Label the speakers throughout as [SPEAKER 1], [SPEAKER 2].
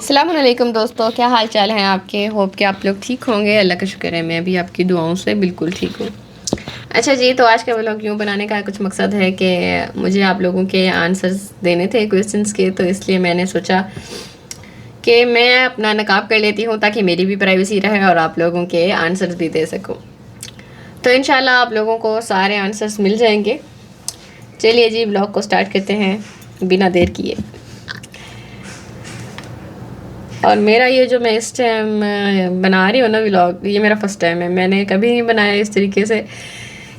[SPEAKER 1] अस्सलामुअलैकुम दोस्तों, क्या हाल चाल हैं आपके। होप कि आप लोग ठीक होंगे। अल्लाह का शुक्र है मैं भी आपकी दुआओं से बिल्कुल ठीक हूँ। अच्छा जी, तो आज का व्लॉग यूँ बनाने का कुछ मकसद है कि मुझे आप लोगों के आंसर्स देने थे क्वेश्चंस के, तो इसलिए मैंने सोचा कि मैं अपना नकाब कर लेती हूँ ताकि मेरी भी प्राइवेसी रहे और आप लोगों के आंसर्स भी दे सकूँ। तो इंशाल्लाह आप लोगों को सारे आंसर्स मिल जाएंगे। चलिए जी, व्लॉग को स्टार्ट करते हैं बिना देर किए। और मेरा ये जो मैं इस टाइम बना रही हूँ ना व्लॉग, ये मेरा फर्स्ट टाइम है। मैंने कभी नहीं बनाया इस तरीके से,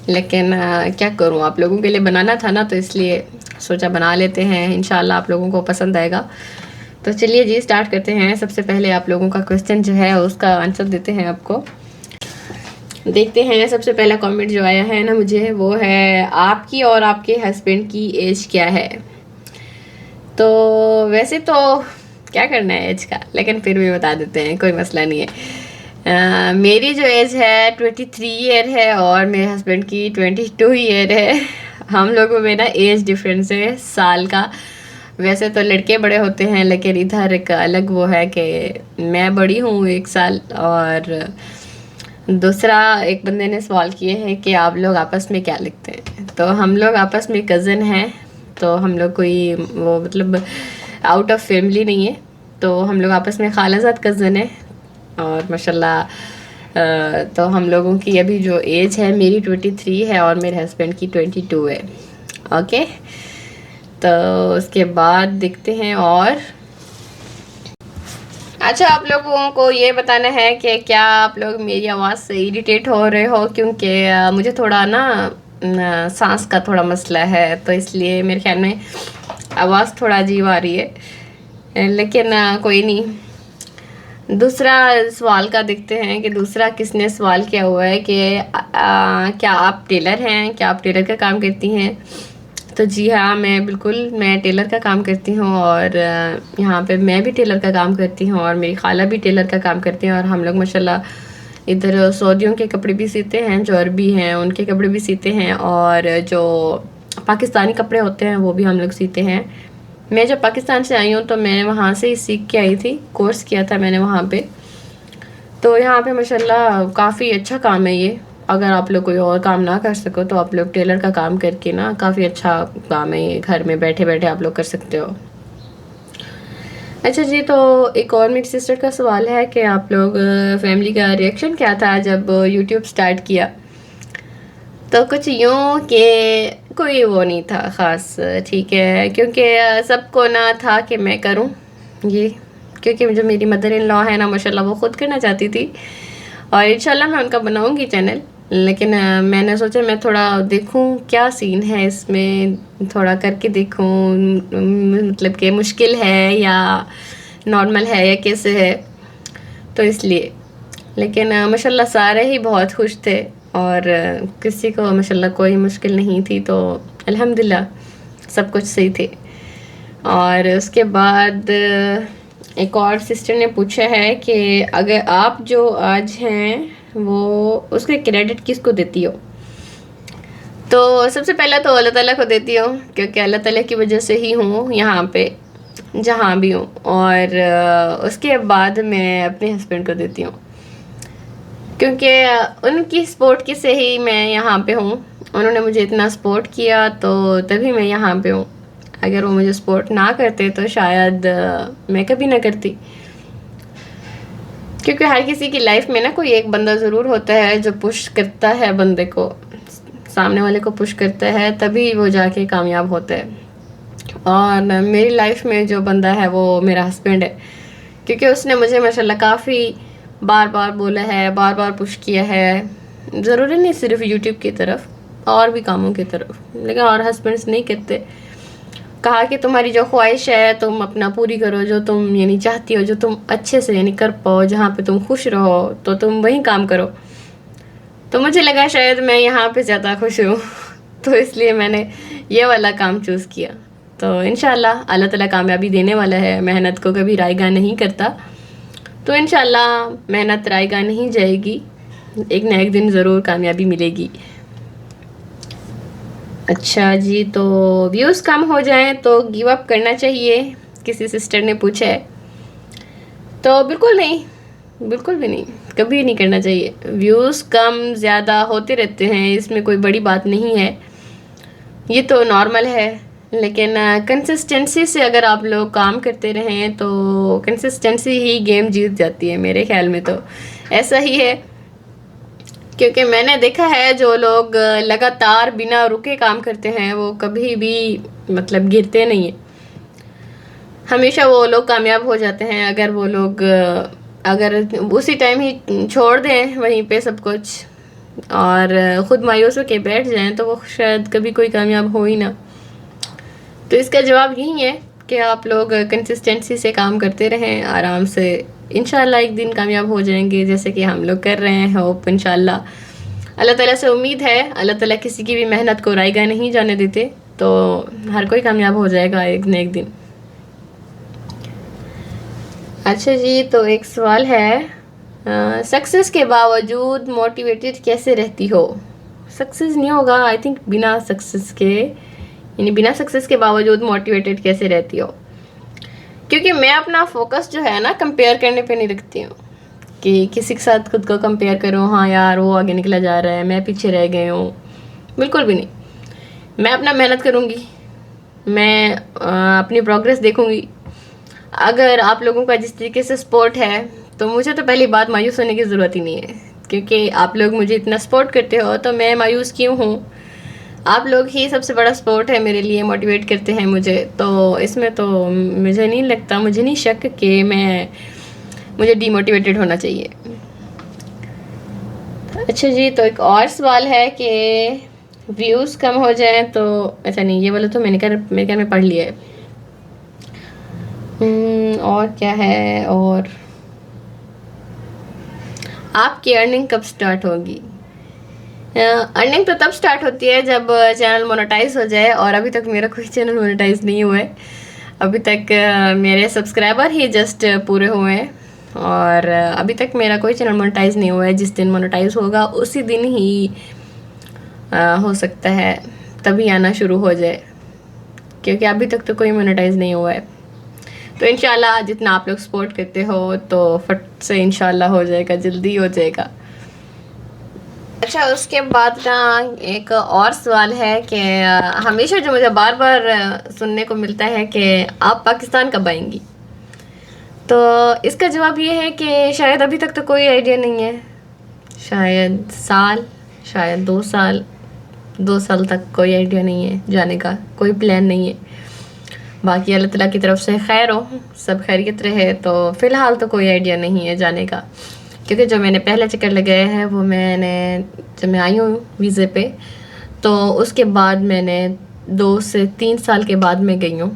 [SPEAKER 1] लेकिन क्या करूँ, आप लोगों के लिए बनाना था ना, तो इसलिए सोचा बना लेते हैं। इंशाल्लाह आप लोगों को पसंद आएगा। तो चलिए जी, स्टार्ट करते हैं। सबसे पहले आप लोगों का क्वेश्चन जो है उसका आंसर देते हैं आपको। देखते हैं सबसे पहला कमेंट जो आया है ना मुझे, वो है आपकी और आपके हस्बैंड की एज क्या है। तो वैसे तो क्या करना है एज का, लेकिन फिर भी बता देते हैं, कोई मसला नहीं है। मेरी जो एज है 23 ईयर है और मेरे हस्बैंड की 22 ईयर है। हम लोगों में ना एज डिफरेंस है साल का। वैसे तो लड़के बड़े होते हैं, लेकिन इधर एक अलग वो है कि मैं बड़ी हूँ 1 साल। और दूसरा, एक बंदे ने सवाल किए हैं कि आप लोग आपस में क्या लिखते हैं। तो हम लोग आपस में कज़न हैं, तो हम लोग कोई वो मतलब आउट ऑफ फैमिली नहीं है। तो हम लोग आपस में खालाजाद कज़न है। और माशाल्लाह तो हम लोगों की अभी जो एज है, मेरी 23 है और मेरे हस्बैंड की 22 है। ओके, तो उसके बाद देखते हैं। और अच्छा, आप लोगों को ये बताना है कि क्या आप लोग मेरी आवाज़ से इरिटेट हो रहे हो, क्योंकि मुझे थोड़ा ना सांस का थोड़ा मसला है, तो इसलिए मेरे ख्याल में आवाज़ थोड़ा अजीब आ रही है। लेकिन कोई नहीं। दूसरा सवाल का देखते हैं कि दूसरा किसने सवाल किया हुआ है कि क्या आप टेलर हैं, क्या आप टेलर का काम करती हैं। तो जी हाँ, मैं टेलर का काम करती हूँ। और यहाँ पे मैं भी टेलर का काम करती हूँ और मेरी खाला भी टेलर का काम करती हैं। और हम लोग माशाल्लाह इधर सऊदियों के कपड़े भी सीते हैं, जो अरबी हैं उनके कपड़े भी सीते हैं, और जो पाकिस्तानी कपड़े होते हैं वो भी हम लोग सीते हैं। मैं जब पाकिस्तान से आई हूँ तो मैं वहाँ से ही सीख के आई थी, कोर्स किया था मैंने वहाँ पे। तो यहाँ पे माशाल्लाह काफ़ी अच्छा काम है ये। अगर आप लोग कोई और काम ना कर सको तो आप लोग टेलर का काम करके ना, काफ़ी अच्छा काम है ये, घर में बैठे बैठे आप लोग कर सकते हो। अच्छा जी, तो एक और मेरी सिस्टर का सवाल है कि आप लोग फैमिली का रिएक्शन क्या था जब यूट्यूब स्टार्ट किया। तो कुछ यूँ कि कोई वो नहीं था ख़ास, ठीक है, क्योंकि सबको ना था कि मैं करूँ ये, क्योंकि जो मेरी मदर इन लॉ है ना माशाल्लाह, वो खुद करना चाहती थी। और इंशाल्लाह मैं उनका बनाऊँगी चैनल, लेकिन मैंने सोचा मैं थोड़ा देखूँ क्या सीन है इसमें, थोड़ा करके देखूँ, मतलब कि मुश्किल है या नॉर्मल है या कैसे है, तो इसलिए। लेकिन माशाल्लाह सारे ही बहुत खुश थे और किसी को माशाल्लाह कोई मुश्किल नहीं थी, तो अल्हम्दुलिल्लाह सब कुछ सही थे। और उसके बाद एक और सिस्टर ने पूछा है कि अगर आप जो आज हैं वो उसके क्रेडिट किसको देती हो। तो सबसे पहला तो अल्लाह ताला को देती हूँ, क्योंकि अल्लाह ताला की वजह से ही हूँ यहाँ पे जहाँ भी हूँ। और उसके बाद मैं अपने हस्बैंड को देती हूँ, क्योंकि उनकी सपोर्ट की से ही मैं यहाँ पे हूँ। उन्होंने मुझे इतना सपोर्ट किया तो तभी मैं यहाँ पे हूँ। अगर वो मुझे सपोर्ट ना करते तो शायद मैं कभी ना करती, क्योंकि हर किसी की लाइफ में ना कोई एक बंदा ज़रूर होता है जो पुश करता है, बंदे को, सामने वाले को पुश करता है, तभी वो जाके कामयाब होता है। और मेरी लाइफ में जो बंदा है वो मेरा हस्बैंड है, क्योंकि उसने मुझे माशाल्लाह काफ़ी बार बार बोला है, बार बार पुश किया है। ज़रूरी नहीं सिर्फ यूट्यूब की तरफ, और भी कामों की तरफ, लेकिन और हस्बैंड्स नहीं करते। कहा कि तुम्हारी जो ख्वाहिश है तुम अपना पूरी करो, जो तुम यानी चाहती हो, जो तुम अच्छे से यानी कर पाओ, जहाँ पे तुम खुश रहो, तो तुम वहीं काम करो। तो मुझे लगा शायद मैं यहाँ पे ज़्यादा खुश हूँ तो इसलिए मैंने ये वाला काम चूज़ किया। तो इंशाल्लाह अल्लाह ताला कामयाबी देने वाला है, मेहनत को कभी रायगा नहीं करता। तो इंशाल्लाह मेहनत रायगा नहीं जाएगी, एक ना एक दिन ज़रूर कामयाबी मिलेगी। अच्छा जी, तो व्यूज़ कम हो जाएं तो गिव अप करना चाहिए, किसी सिस्टर ने पूछा है। तो बिल्कुल नहीं, बिल्कुल भी नहीं, कभी नहीं करना चाहिए। व्यूज़ कम ज़्यादा होते रहते हैं, इसमें कोई बड़ी बात नहीं है, ये तो नॉर्मल है। लेकिन कंसिस्टेंसी से अगर आप लोग काम करते रहें तो कंसिस्टेंसी ही गेम जीत जाती है, मेरे ख्याल में तो ऐसा ही है। क्योंकि मैंने देखा है जो लोग लगातार बिना रुके काम करते हैं वो कभी भी मतलब गिरते नहीं है, हमेशा वो लोग कामयाब हो जाते हैं। अगर वो लोग अगर उसी टाइम ही छोड़ दें वहीं पे सब कुछ और ख़ुद मायूस होकर बैठ जाएं तो वो शायद कभी कोई कामयाब हो ही ना। तो इसका जवाब यही है कि आप लोग कंसिस्टेंसी से काम करते रहें, आराम से इंशाल्लाह एक दिन कामयाब हो जाएंगे, जैसे कि हम लोग कर रहे हैं। होप इंशाल्लाह, अल्लाह ताला से उम्मीद है, अल्लाह ताला किसी की भी मेहनत को रायगा नहीं जाने देते, तो हर कोई कामयाब हो जाएगा एक न एक दिन। अच्छा जी, तो एक सवाल है, सक्सेस के बावजूद मोटिवेटेड कैसे रहती हो? सक्सेस नहीं होगा आई थिंक बिना सक्सेस के, यानी बिना सक्सेस के बावजूद मोटिवेटेड कैसे रहती हो? क्योंकि मैं अपना फोकस जो है ना कंपेयर करने पे नहीं रखती हूँ कि किसी के साथ खुद को कंपेयर करूँ, हाँ यार वो आगे निकला जा रहा है मैं पीछे रह गई हूँ, बिल्कुल भी नहीं। मैं अपना मेहनत करूँगी, मैं अपनी प्रोग्रेस देखूँगी। अगर आप लोगों का जिस तरीके से सपोर्ट है तो मुझे तो पहली बात मायूस होने की ज़रूरत ही नहीं है, क्योंकि आप लोग मुझे इतना सपोर्ट करते हो तो मैं मायूस क्यों हूँ? आप लोग ही सबसे बड़ा सपोर्ट है मेरे लिए, मोटिवेट करते हैं मुझे, तो इसमें तो मुझे नहीं लगता, मुझे नहीं शक कि मुझे डीमोटिवेटेड होना चाहिए। अच्छा जी, तो एक और सवाल है कि व्यूज़ कम हो जाए तो, अच्छा नहीं ये वाला तो मेरे ख्याल में पढ़ लिया है। और क्या है, और आपकी अर्निंग कब स्टार्ट होगी? अर्निंग तो तब स्टार्ट होती है जब चैनल मोनेटाइज हो जाए, और अभी तक मेरा कोई चैनल मोनेटाइज नहीं हुआ है। अभी तक मेरे सब्सक्राइबर ही जस्ट पूरे हुए हैं, और अभी तक मेरा कोई चैनल मोनेटाइज नहीं हुआ है। जिस दिन मोनेटाइज होगा उसी दिन ही हो सकता है तभी आना शुरू हो जाए, क्योंकि अभी तक तो कोई मोनेटाइज नहीं हुआ है। तो इंशाल्लाह जितना आप लोग सपोर्ट करते हो तो फट से इंशाल्लाह हो जाएगा, जल्दी हो जाएगा। अच्छा, उसके बाद ना एक और सवाल है कि हमेशा जो मुझे बार बार सुनने को मिलता है कि आप पाकिस्तान कब आएंगी? तो इसका जवाब ये है कि शायद अभी तक तो कोई आइडिया नहीं है, शायद साल, शायद 2 साल, 2 साल तक कोई आइडिया नहीं है जाने का, कोई प्लान नहीं है। बाकी अल्लाह ताला की तरफ से खैर हो, सब खैरियत रहे, तो फ़िलहाल तो कोई आइडिया नहीं है जाने का। क्योंकि जो मैंने पहला चक्कर लगाया है वो मैंने जब मैं आई हूँ वीज़े पे, तो उसके बाद मैंने 2 से 3 साल के बाद मैं गई हूँ।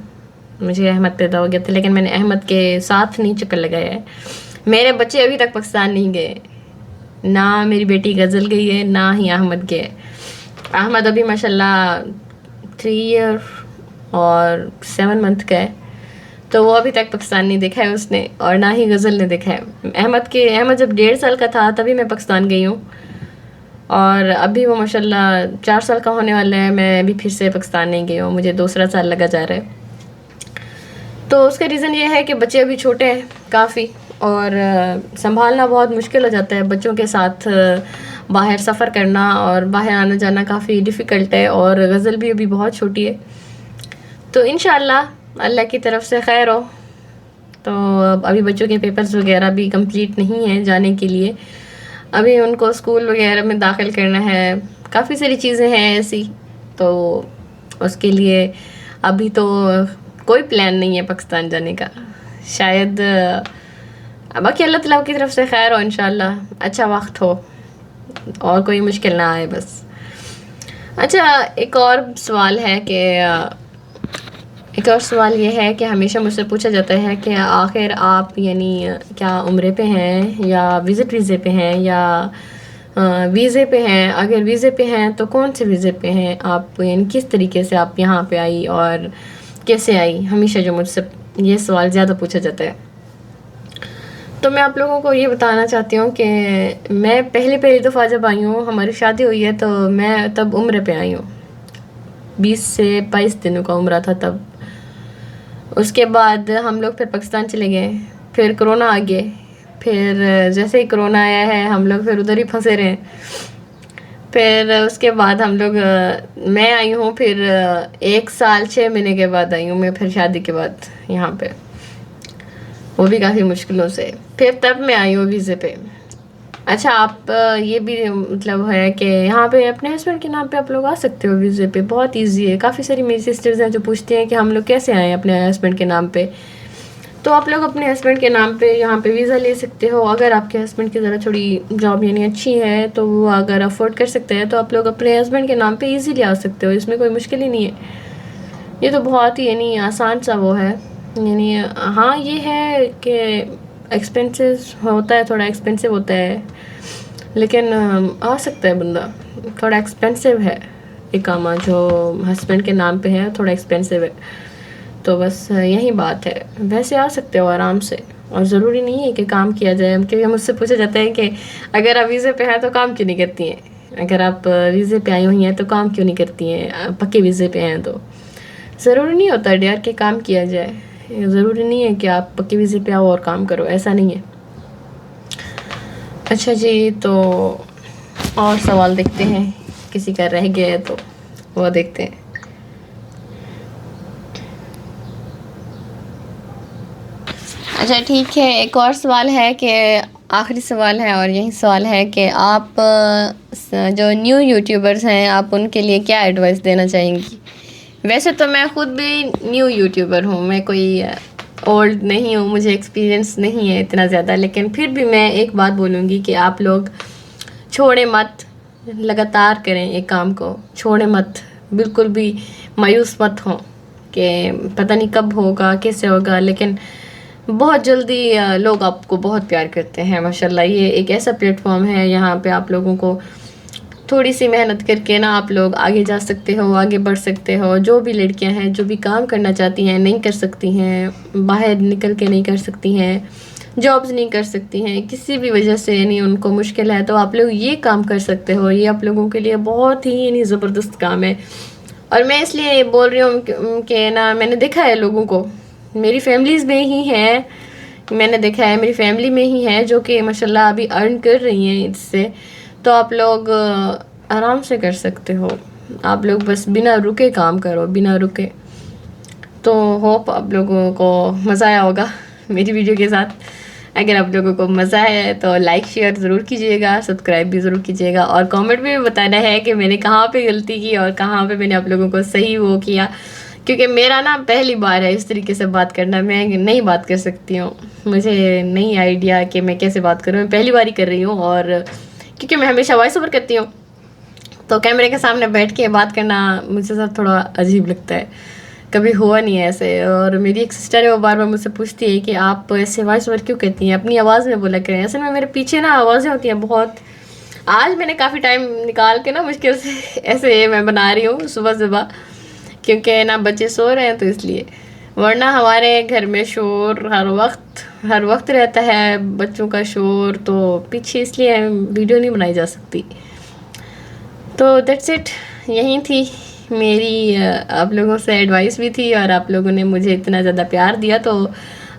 [SPEAKER 1] मुझे अहमद पैदा हो गया था, लेकिन मैंने अहमद के साथ नहीं चक्कर लगाया है। मेरे बच्चे अभी तक पाकिस्तान नहीं गए, ना मेरी बेटी गज़ल गई है ना ही अहमद गए। अहमद अभी माशाल्लाह 3 ईयर और 7 मंथ का है, तो वो अभी तक पाकिस्तान नहीं देखा है उसने, और ना ही गज़ल ने देखा है। अहमद जब 1.5 साल का था तभी मैं पाकिस्तान गई हूँ, और अभी वो माशाल्लाह 4 साल का होने वाला है, मैं अभी फिर से पाकिस्तान नहीं गई हूँ, मुझे दूसरा साल लगा जा रहा है। तो उसका रीज़न ये है कि बच्चे अभी छोटे हैं काफ़ी, और संभालना बहुत मुश्किल हो जाता है बच्चों के साथ। बाहर सफ़र करना और बाहर आना जाना काफ़ी डिफ़िकल्ट है, और गज़ल भी अभी बहुत छोटी है। तो इंशाल्लाह अल्लाह की तरफ से खैर हो। तो अभी बच्चों के पेपर्स वगैरह भी कंप्लीट नहीं हैं जाने के लिए, अभी उनको स्कूल वगैरह में दाखिल करना है, काफ़ी सारी चीज़ें हैं ऐसी, तो उसके लिए अभी तो कोई प्लान नहीं है पाकिस्तान जाने का। शायद बाकी अल्लाह ताला की तरफ से खैर हो, इंशाल्लाह अच्छा वक्त हो और कोई मुश्किल ना आए बस। अच्छा, एक और सवाल ये है कि हमेशा मुझसे पूछा जाता है कि आखिर आप यानी क्या उम्रे पे हैं या विज़िट वीज़े पे हैं या वीज़े पे हैं? अगर वीज़े पे हैं तो कौन से वीज़े पे हैं आप, यानी किस तरीके से आप यहाँ पे आई और कैसे आई? हमेशा जो मुझसे ये सवाल ज़्यादा पूछा जाता है, तो मैं आप लोगों को ये बताना चाहती हूँ कि मैं पहली दफ़ा जब आई हूँ, हमारी शादी हुई है, तो मैं तब उम्र पे आई हूँ, 20 से 22 दिनों का उम्र था तब। उसके बाद हम लोग फिर पाकिस्तान चले गए, फिर कोरोना आ गया, फिर जैसे ही कोरोना आया है हम लोग फिर उधर ही फंसे रहे। फिर उसके बाद हम लोग मैं आई हूँ, फिर 1 साल 6 महीने के बाद आई हूँ मैं, फिर शादी के बाद यहाँ पे, वो भी काफ़ी मुश्किलों से। फिर तब मैं आई हूँ वीज़े पे। अच्छा, आप ये भी मतलब है कि यहाँ पे अपने हस्बैंड के नाम पे आप लोग आ सकते हो वीज़े पे, बहुत इजी है। काफ़ी सारी मेरी सिस्टर्स हैं जो पूछती हैं कि हम लोग कैसे आए अपने हस्बैंड के नाम पे। तो आप लोग अपने हस्बैंड के नाम पे यहाँ पे वीज़ा ले सकते हो। अगर आपके हस्बैंड की ज़रा थोड़ी जॉब यानी अच्छी है तो वो अगर अफोर्ड कर सकते हैं तो आप लोग अपने हस्बैंड के नाम पे ईज़िली आ सकते हो, इसमें कोई मुश्किल ही नहीं है। ये तो बहुत ही यानी आसान सा वो है यानी। हाँ ये है कि एक्सपेंसिव होता है, थोड़ा एक्सपेंसिव होता है, लेकिन आ सकता है बंदा। थोड़ा एक्सपेंसिव है इकामा जो हस्बैंड के नाम पे है, थोड़ा एक्सपेंसिव है, तो बस यही बात है। वैसे आ सकते हो आराम से, और ज़रूरी नहीं है कि काम किया जाए, क्योंकि मुझसे पूछा जाता है कि अगर आप वीज़े पे हैं तो काम क्यों नहीं करती हैं, अगर आप वीज़े पे आई हुई हैं तो काम क्यों नहीं करती हैं, पक्के वीज़े पे हैं तो। ज़रूरी नहीं होता डियर कि काम किया जाए, ज़रूरी नहीं है कि आप पक्के वीज़े पे आओ और काम करो, ऐसा नहीं है। अच्छा जी, तो और सवाल देखते हैं, किसी का रह गया है तो वो देखते हैं। अच्छा ठीक है, एक और सवाल है कि आखिरी सवाल है, और यही सवाल है कि आप जो न्यू यूट्यूबर्स हैं आप उनके लिए क्या एडवाइस देना चाहेंगी। वैसे तो मैं ख़ुद भी न्यू यूट्यूबर हूँ, मैं कोई ओल्ड नहीं हूँ, मुझे एक्सपीरियंस नहीं है इतना ज़्यादा, लेकिन फिर भी मैं एक बात बोलूँगी कि आप लोग छोड़े मत, लगातार करें एक काम को, छोड़े मत, बिल्कुल भी मायूस मत हों कि पता नहीं कब होगा कैसे होगा। लेकिन बहुत जल्दी लोग आपको बहुत प्यार करते हैं माशाल्लाह। ये एक ऐसा प्लेटफॉर्म है, यहाँ पे आप लोगों को थोड़ी सी मेहनत करके ना आप लोग आगे जा सकते हो, आगे बढ़ सकते हो। जो भी लड़कियां हैं जो भी काम करना चाहती हैं नहीं कर सकती हैं, बाहर निकल के नहीं कर सकती हैं, जॉब्स नहीं कर सकती हैं, किसी भी वजह से यानी उनको मुश्किल है, तो आप लोग ये काम कर सकते हो। ये आप लोगों के लिए बहुत ही यानी ज़बरदस्त काम है। और मैं इसलिए बोल रही हूँ कि ना मैंने देखा है लोगों को, मेरी फैमिलीज़ में ही हैं, मैंने देखा है मेरी फैमिली में ही है जो कि माशाल्लाह अभी अर्न कर रही हैं इससे। तो आप लोग आराम से कर सकते हो, आप लोग बस बिना रुके काम करो, बिना रुके। तो होप आप लोगों को मज़ा आया होगा मेरी वीडियो के साथ। अगर आप लोगों को मज़ा आया तो लाइक शेयर ज़रूर कीजिएगा, सब्सक्राइब भी ज़रूर कीजिएगा, और कमेंट में भी बताना है कि मैंने कहाँ पे गलती की और कहाँ पे मैंने आप लोगों को सही वो किया। क्योंकि मेरा ना पहली बार है इस तरीके से बात करना, मैं नहीं बात कर सकती हूँ, मुझे नहीं आइडिया कि मैं कैसे बात करूँ, मैं पहली बार ही कर रही हूँ। और क्योंकि मैं हमेशा वॉइस ओवर करती हूँ तो कैमरे के सामने बैठ के बात करना मुझे साथ थोड़ा अजीब लगता है, कभी हुआ नहीं है ऐसे। और मेरी एक सिस्टर है वो बार बार मुझसे पूछती है कि आप ऐसे वॉइस ओवर क्यों करती हैं, अपनी आवाज़ में बोला करें। असल में मेरे पीछे ना आवाज़ें होती हैं बहुत। आज मैंने काफ़ी टाइम निकाल के ना मुश्किल से ऐसे मैं बना रही हूँ सुबह सुबह, क्योंकि ना बच्चे सो रहे हैं तो इसलिए, वरना हमारे घर में शोर हर वक्त रहता है, बच्चों का शोर, तो पीछे इसलिए वीडियो नहीं बनाई जा सकती। तो दैट्स इट, यही थी मेरी आप लोगों से एडवाइस भी थी, और आप लोगों ने मुझे इतना ज़्यादा प्यार दिया, तो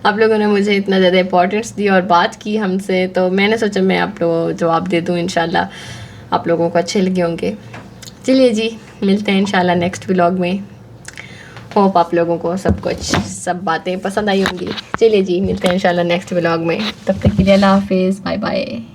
[SPEAKER 1] आप लोगों ने मुझे इतना ज़्यादा इम्पोर्टेंस दी और बात की हमसे, तो मैंने सोचा मैं आप लोगों को जवाब दे दूँ, इंशाल्लाह आप लोगों को अच्छे लगे होंगे। चलिए जी, मिलते हैं इंशाल्लाह नेक्स्ट व्लॉग में। होप आप लोगों को सब बातें पसंद आई होंगी। चलिए जी, मिलते हैं इंशाल्लाह नेक्स्ट व्लॉग में, तब तक के लिए अल्लाह हाफिज़, बाय बाय।